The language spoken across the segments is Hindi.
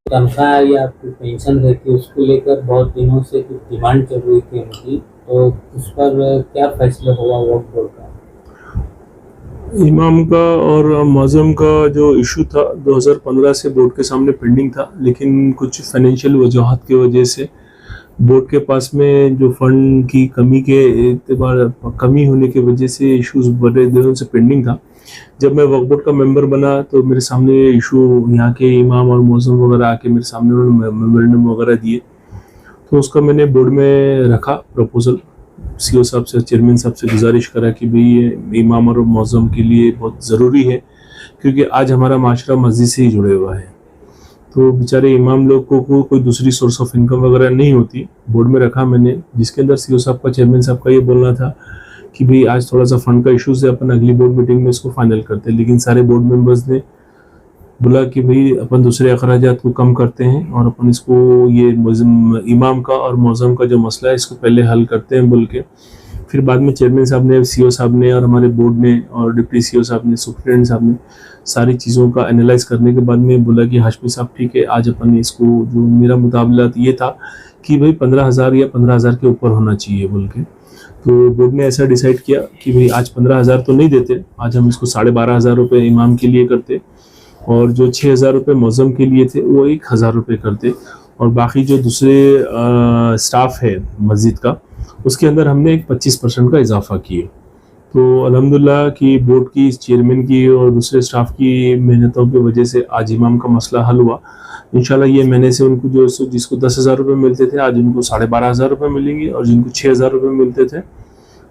तनख्वाह या आपकी पेंशन रहती है उसको लेकर बहुत दिनों से कुछ डिमांड चल रही थी उनकी, तो उस पर क्या फैसला हुआ वक्फ बोर्ड का? इमाम का और मौज़म का जो इशू था 2015 से बोर्ड के सामने पेंडिंग था, लेकिन कुछ फाइनेंशियल वजूहत की वजह से बोर्ड के पास में जो फंड की कमी के एतबार कमी होने की वजह से इश्यूज बड़े दिनों से पेंडिंग था। जब मैं वक्फ बोर्ड का मेंबर बना तो मेरे सामने इशू यहाँ के इमाम और मौज़म वगैरह आके मेरे सामने उन्होंने मेमोरेंडम वगैरह दिए, तो उसका मैंने बोर्ड में रखा प्रपोजल। सीओ साहब से, चेयरमैन साहब से गुजारिश करा कि भाई ये इमाम और मौज़म के लिए बहुत ज़रूरी है, क्योंकि आज हमारा माशरा मस्जिद से ही जुड़े हुआ है। तो बेचारे इमाम लोग को कोई दूसरी सोर्स ऑफ इनकम वगैरह नहीं होती। बोर्ड में रखा मैंने, जिसके अंदर सीओ साहब का, चेयरमैन साहब का ये बोलना था कि भाई आज थोड़ा सा फंड का इशू है, अपन अगली बोर्ड मीटिंग में इसको फाइनल करते हैं। लेकिन सारे बोर्ड मेंबर्स ने बोला कि भाई अपन दूसरे अखराजात को कम करते हैं और अपन इसको ये इमाम का और मौज़म का जो मसला है इसको पहले हल करते हैं बोल के। फिर बाद में चेयरमैन साहब ने, सीओ साहब ने और हमारे बोर्ड ने और डिप्टी सीओ साहब ने, सुप्रिटेंडेंट साहब ने सारी चीज़ों का एनालाइज करने के बाद में बोला कि हाशमी साहब ठीक है, आज अपन इसको, जो मेरा मुताबिला ये था कि भाई 15,000 या 15,000 के ऊपर होना चाहिए बोल के। तो बोर्ड ने ऐसा डिसाइड किया कि भाई आज 15,000 तो नहीं देते, आज हम इसको 12,500 रुपये इमाम के लिए करते और जो 6,000 रुपये मौज़म के लिए थे वो 1,000 रुपये करते, और बाकी जो दूसरे स्टाफ है मस्जिद का उसके अंदर हमने एक 25% का इजाफा किए। तो अल्हम्दुलिल्लाह कि बोर्ड की, चेयरमैन की और दूसरे स्टाफ की मेहनतों की वजह से आज इमाम का मसला हल हुआ। इंशाल्लाह ये महीने से उनको जो, जिसको 10,000 रुपये मिलते थे आज उनको 12,500 रुपये मिलेंगे, और जिनको 6,000 रुपये मिलते थे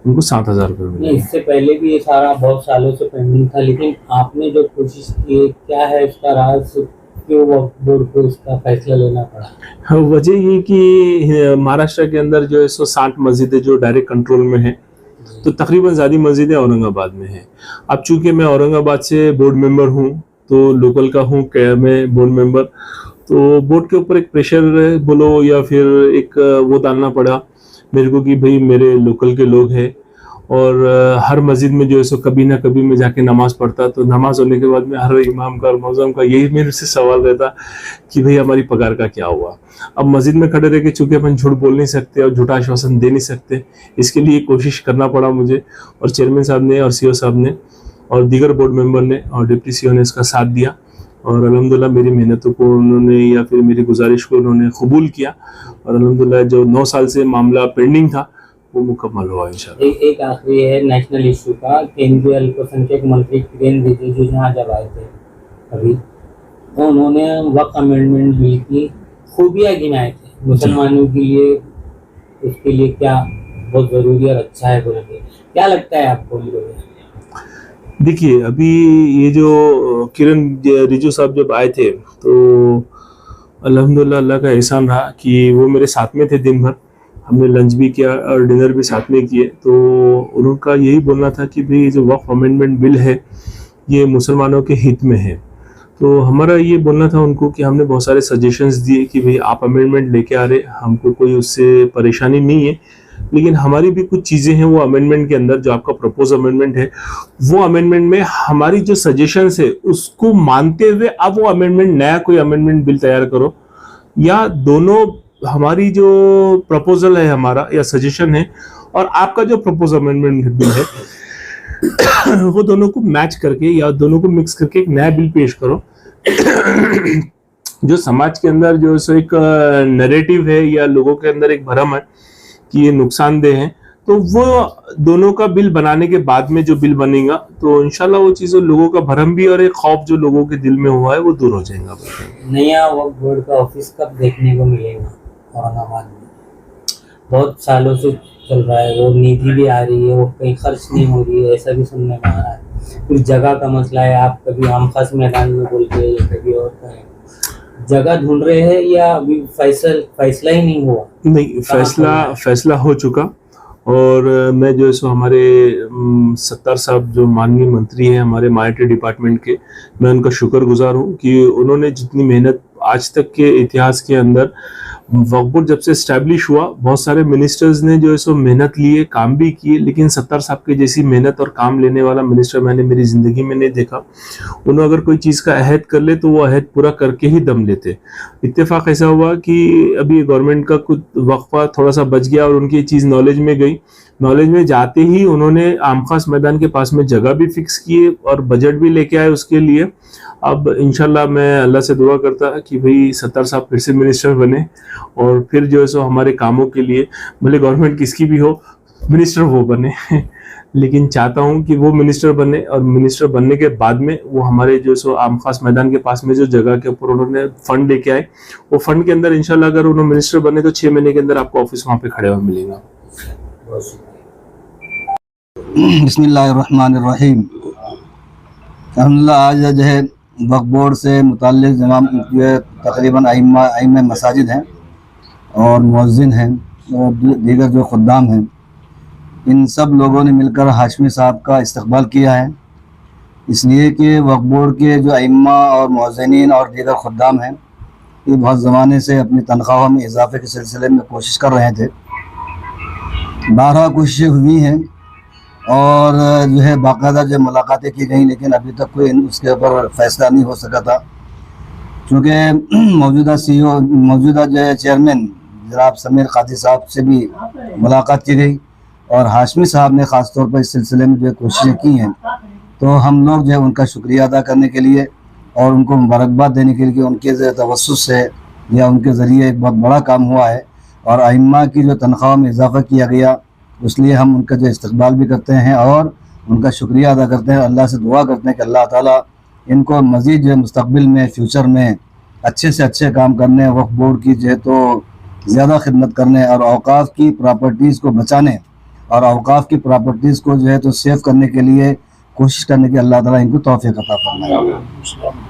उनको 7,000 रुपये मिलेंगे। इससे पहले भी ये सारा बहुत सालों से पेंडिंग था, लेकिन आपने जो कोशिश की, क्या है इसका राज, क्यों वक्फ बोर्ड को इसका फैसला लेना पड़ा? हाँ, वजह ये कि महाराष्ट्र के अंदर जो है 160 मस्जिदें जो डायरेक्ट कंट्रोल में है, तो तकरीबन ज़्यादा मस्जिदें औरंगाबाद में हैं। अब चूंकि मैं औरंगाबाद से बोर्ड मेंबर हूँ, तो लोकल का हूँ मैं बोर्ड मेंबर, तो बोर्ड के ऊपर एक प्रेशर बोलो या फिर एक वो डालना पड़ा मेरे को कि भाई मेरे लोकल के लोग हैं, और हर मस्जिद में जो है सो कभी ना कभी मैं जाके नमाज पढ़ता, तो नमाज होने के बाद में हर इमाम का और मौज़म का यही मेरे से सवाल रहता कि भाई हमारी पगार का क्या हुआ। अब मस्जिद में खड़े रह के चूँकि अपन झूठ बोल नहीं सकते और झूठा आश्वासन दे नहीं सकते, इसके लिए कोशिश करना पड़ा मुझे, और चेयरमैन साहब ने और सीओ साहब ने और दीगर बोर्ड मेंबर ने और डिप्टी सीओ ने इसका साथ दिया, और अल्हम्दुलिल्लाह मेरी मेहनतों को उन्होंने, या फिर मेरी गुजारिश को उन्होंने कबूल किया, और अल्हम्दुलिल्लाह जो 9 साल से मामला पेंडिंग था वो मुकम्मल हुआ इंशाल्लाह। एक आखिरी है नेशनल इशू का। केंद्रीय अल्पसंख्यक मंत्री किरेन रिजिजू यहाँ जब आए थे अभी, तो उन्होंने वक्फ अमेंडमेंट बिल की खूबियाँ गिनाए थे मुसलमानों के लिए, उसके लिए क्या बहुत ज़रूरी और अच्छा है बोल के। क्या लगता है आपको? देखिए, अभी ये जो किरण रिजिजू साहब जब आए थे तो अल्हम्दुलिल्लाह अल्लाह का एहसान रहा कि वो मेरे साथ में थे दिन भर, हमने लंच भी किया और डिनर भी साथ में किए। तो उनका यही बोलना था कि भाई जो वक्फ अमेंडमेंट बिल है ये मुसलमानों के हित में है। तो हमारा ये बोलना था उनको कि हमने बहुत सारे सजेशंस दिए कि भाई आप अमेंडमेंट लेके आ रहे, हमको कोई उससे परेशानी नहीं है, लेकिन हमारी भी कुछ चीज़ें हैं वो अमेंडमेंट के अंदर, जो आपका प्रपोज अमेंडमेंट है वो अमेंडमेंट में हमारी जो सजेशंस है उसको मानते हुए अब वो अमेंडमेंट, नया कोई अमेंडमेंट बिल तैयार करो, या दोनों हमारी जो प्रपोजल है हमारा या सजेशन है और आपका जो प्रपोज अमेंडमेंट बिल है वो दोनों को मैच करके या दोनों को मिक्स करके एक नया बिल पेश करो जो समाज के अंदर जो सो एक नैरेटिव है या लोगों के अंदर एक भ्रम है कि ये नुकसानदेह है, तो वो दोनों का बिल बनाने के बाद में जो बिल बनेगा तो इंशाल्लाह वो चीज़ों, लोगों का भ्रम भी और एक खौफ जो लोगों के दिल में हुआ है वो दूर हो जाएगा। नया वक्फ बोर्ड का ऑफिस कब देखने को मिलेगा औरंगाबाद में? बहुत सालों से चल रहा है, वो निधि भी आ रही है, वो कहीं खर्च नहीं हो रही है, ऐसा भी सुनने में आ रहा है। कुछ जगह का मसला है, आप कभी आम खास मैदान में बोलते हैं या कभी और कहीं जगह ढूंढ रहे हैं, या अभी फैसला ही नहीं हुआ? नहीं, फैसला हो चुका, और मैं जो है सो हमारे सत्तार साहब जो माननीय मंत्री हैं हमारे माइनॉरिटी डिपार्टमेंट के, मैं उनका शुक्रगुजार हूँ कि उन्होंने जितनी मेहनत आज तक के इतिहास के अंदर वक्फ बोर्ड जब से स्टैब्लिश हुआ बहुत सारे मिनिस्टर्स ने जो है सो मेहनत लिए, काम भी किए, लेकिन सत्तार साहब के जैसी मेहनत और काम लेने वाला मिनिस्टर मैंने मेरी ज़िंदगी में नहीं देखा। उन्होंने अगर कोई चीज़ का अहद कर ले तो वो अहद पूरा करके ही दम लेते। इत्तेफाक ऐसा हुआ कि अभी गवर्नमेंट का कुछ वक्फा थोड़ा सा बच गया और उनकी चीज़ नॉलेज में गई। नॉलेज में जाते ही उन्होंने आम खास मैदान के पास में जगह भी फिक्स किए और बजट भी लेके आए उसके लिए। अब इंशाल्लाह मैं अल्लाह से दुआ करता कि भाई सत्तार साहब फिर से मिनिस्टर बने और फिर जो है सो हमारे कामों के लिए, भले गवर्नमेंट किसकी भी हो, मिनिस्टर वो बने लेकिन चाहता हूँ कि वो मिनिस्टर बने और मिनिस्टर बनने के बाद में वो हमारे जो सो आम खास मैदान के पास में जो जगह के ऊपर उन्होंने फंड लेके आए, वो फंड के अंदर इंशाल्लाह अगर उन्होंने मिनिस्टर बने तो 6 महीने के अंदर आपको ऑफिस वहाँ पे खड़े हुआ मिलेगा। बिस्मिल्लाहिर्रहमानिर्रहीम। अल्हम्दुलिल्लाह आज जो है वक्फ बोर्ड से मुताल्लिक़ जमाम जो है तकरीबन आइम्मा मसाजिद हैं और मुअज्जिन हैं और दीगर जो खुद्दाम हैं, इन सब लोगों ने मिलकर हाशमी साहब का इस्तकबाल किया है। इसलिए कि वक्फ बोर्ड के जो आइम्मा और मुअज्जिनीन और दीगर खुद्दाम हैं, ये बहुत ज़माने से अपनी तनख्वाहों में इजाफे के सिलसिले में कोशिश कर रहे थे। 12 कोशिशें हुई हैं और जो है बाकायदा जो मुलाकातें की गई, लेकिन अभी तक कोई उसके ऊपर फैसला नहीं हो सका था, क्योंकि मौजूदा जो है चेयरमैन जनाब समीर कादी साहब से भी मुलाकात की गई और हाशमी साहब ने ख़ास तौर पर इस सिलसिले में जो कोशिशें की हैं। तो हम लोग जो है उनका शुक्रिया अदा करने के लिए और उनको मुबारकबाद देने के लिए कि उनके तवस्सुस से या उनके ज़रिए एक बहुत बड़ा काम हुआ है और आइम्मा की जो तनख्वाह में इजाफ़ा किया गया, इसलिए हम उनका जो इस्तकबाल भी करते हैं और उनका शुक्रिया अदा करते हैं। अल्लाह से दुआ करते हैं कि अल्लाह ताला इनको मज़ीद जो है मुस्तक़बिल में फ्यूचर में अच्छे से अच्छे काम करने, वक्फ बोर्ड की जो है तो ज़्यादा खिदमत करने और औक़ाफ़ की प्रॉपर्टीज़ को बचाने और औक़ाफ़ की प्रॉपर्टीज़ को जो है तो सेव करने के लिए कोशिश करने की अल्लाह ताला इनको तौफ़ीक़ अता फरमाए।